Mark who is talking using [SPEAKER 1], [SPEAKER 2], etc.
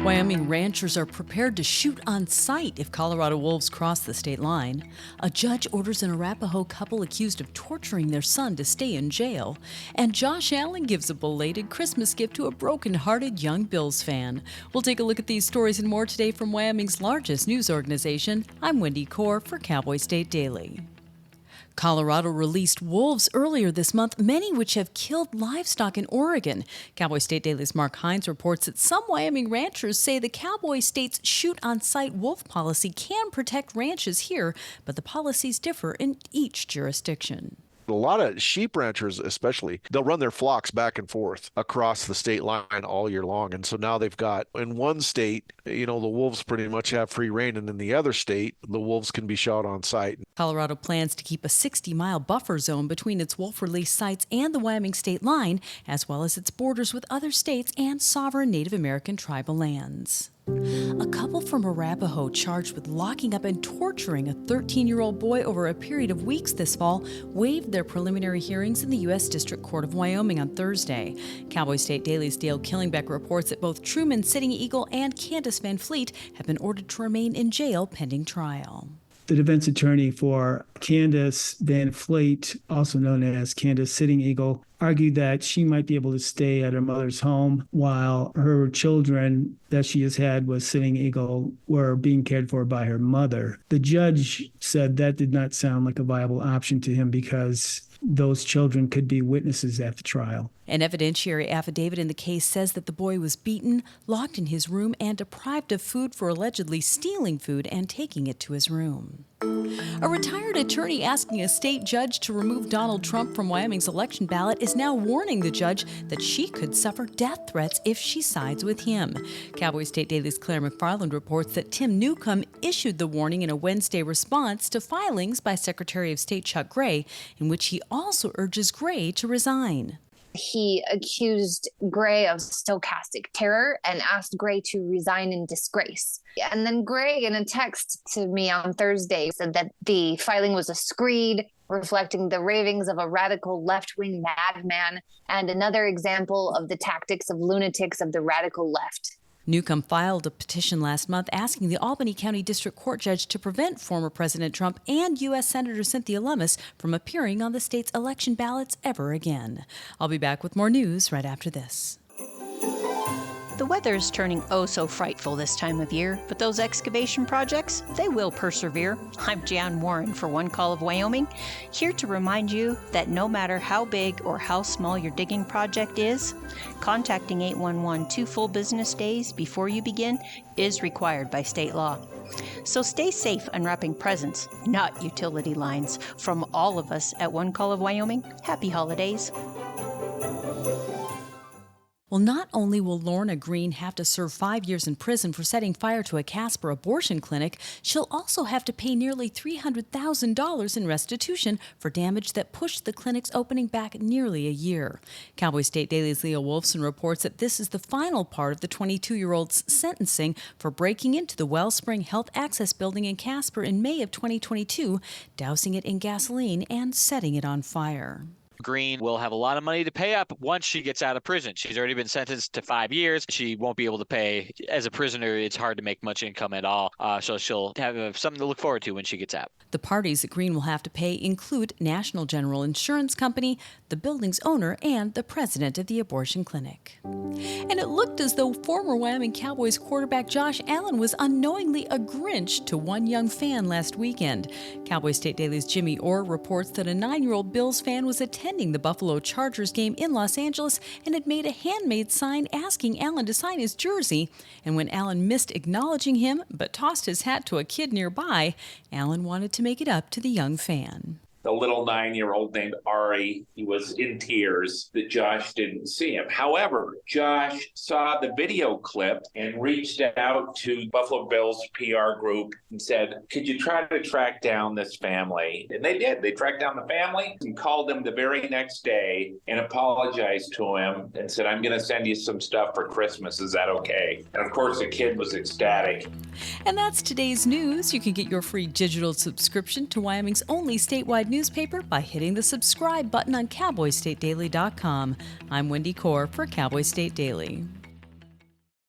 [SPEAKER 1] Wyoming ranchers are prepared to shoot on sight if Colorado wolves cross the state line. A judge orders an Arapaho couple accused of torturing their son to stay in jail. And Josh Allen gives a belated Christmas gift to a broken-hearted young Bills fan. We'll take a look at these stories and more today from Wyoming's largest news organization. I'm Wendy Kaur for Cowboy State Daily. Colorado released wolves earlier this month, many which have killed livestock in Oregon. Cowboy State Daily's Mark Hines reports that some Wyoming ranchers say the Cowboy State's shoot-on-sight wolf policy can protect ranches here, but the policies differ in each jurisdiction.
[SPEAKER 2] A lot of sheep ranchers, especially, they'll run their flocks back and forth across the state line all year long. And so now they've got, in one state, the wolves pretty much have free rein. And in the other state, the wolves can be shot on sight.
[SPEAKER 1] Colorado plans to keep a 60-mile buffer zone between its wolf release sites and the Wyoming state line, as well as its borders with other states and sovereign Native American tribal lands. A couple from Arapaho charged with locking up and torturing a 13-year-old boy over a period of weeks this fall waived their preliminary hearings in the U.S. District Court of Wyoming on Thursday. Cowboy State Daily's Dale Killingbeck reports that both Truman Sitting Eagle and Candace Van Fleet have been ordered to remain in jail pending trial.
[SPEAKER 3] The defense attorney for Candace Van Fleet, also known as Candace Sitting Eagle, argued that she might be able to stay at her mother's home while her children that she has had with Sitting Eagle were being cared for by her mother. The judge said that did not sound like a viable option to him because those children could be witnesses at the trial.
[SPEAKER 1] An evidentiary affidavit in the case says that the boy was beaten, locked in his room, and deprived of food for allegedly stealing food and taking it to his room. A retired attorney asking a state judge to remove Donald Trump from Wyoming's election ballot is now warning the judge that she could suffer death threats if she sides with him. Cowboy State Daily's Claire McFarland reports that Tim Newcomb issued the warning in a Wednesday response to filings by Secretary of State Chuck Gray, in which he also urges Gray to resign.
[SPEAKER 4] He accused Gray of stochastic terror and asked Gray to resign in disgrace. And then Gray, in a text to me on Thursday, said that the filing was a screed reflecting the ravings of a radical left-wing madman and another example of the tactics of lunatics of the radical left.
[SPEAKER 1] Newcomb filed a petition last month asking the Albany County District Court judge to prevent former President Trump and U.S. Senator Cynthia Lummis from appearing on the state's election ballots ever again. I'll be back with more news right after this.
[SPEAKER 5] The weather's turning oh so frightful this time of year, but those excavation projects, they will persevere. I'm Jan Warren for One Call of Wyoming, here to remind you that no matter how big or how small your digging project is, contacting 811 2 full business days before you begin is required by state law. So stay safe unwrapping presents, not utility lines. From all of us at One Call of Wyoming, happy holidays.
[SPEAKER 1] Well, not only will Lura Green have to serve 5 years in prison for setting fire to a Casper abortion clinic, she'll also have to pay nearly $300,000 in restitution for damage that pushed the clinic's opening back nearly a year. Cowboy State Daily's Leah Wolfson reports that this is the final part of the 22-year-old's sentencing for breaking into the Wellspring Health Access Building in Casper in May of 2022, dousing it in gasoline and setting it on fire.
[SPEAKER 6] Green will have a lot of money to pay up once she gets out of prison. She's already been sentenced to 5 years. She won't be able to pay. As a prisoner, it's hard to make much income at all. So she'll have something to look forward to when she gets out.
[SPEAKER 1] The parties that Green will have to pay include National General Insurance Company, the building's owner, and the president of the abortion clinic. And it looked as though former Wyoming Cowboys quarterback Josh Allen was unknowingly a Grinch to one young fan last weekend. Cowboy State Daily's Jimmy Orr reports that a 9-year-old Bills fan was attending the Buffalo Chargers game in Los Angeles and had made a handmade sign asking Allen to sign his jersey. And when Allen missed acknowledging him but tossed his hat to a kid nearby, Allen wanted to make it up to the young fan.
[SPEAKER 7] A little 9-year-old named Ari, he was in tears that Josh didn't see him. However, Josh saw the video clip and reached out to Buffalo Bills PR group and said, could you try to track down this family? And they did. They tracked down the family and called him the very next day and apologized to him and said, I'm going to send you some stuff for Christmas. Is that okay? And of course, the kid was ecstatic.
[SPEAKER 1] And that's today's news. You can get your free digital subscription to Wyoming's only statewide newspaper by hitting the subscribe button on CowboyStateDaily.com. I'm Wendy Kaur for Cowboy State Daily.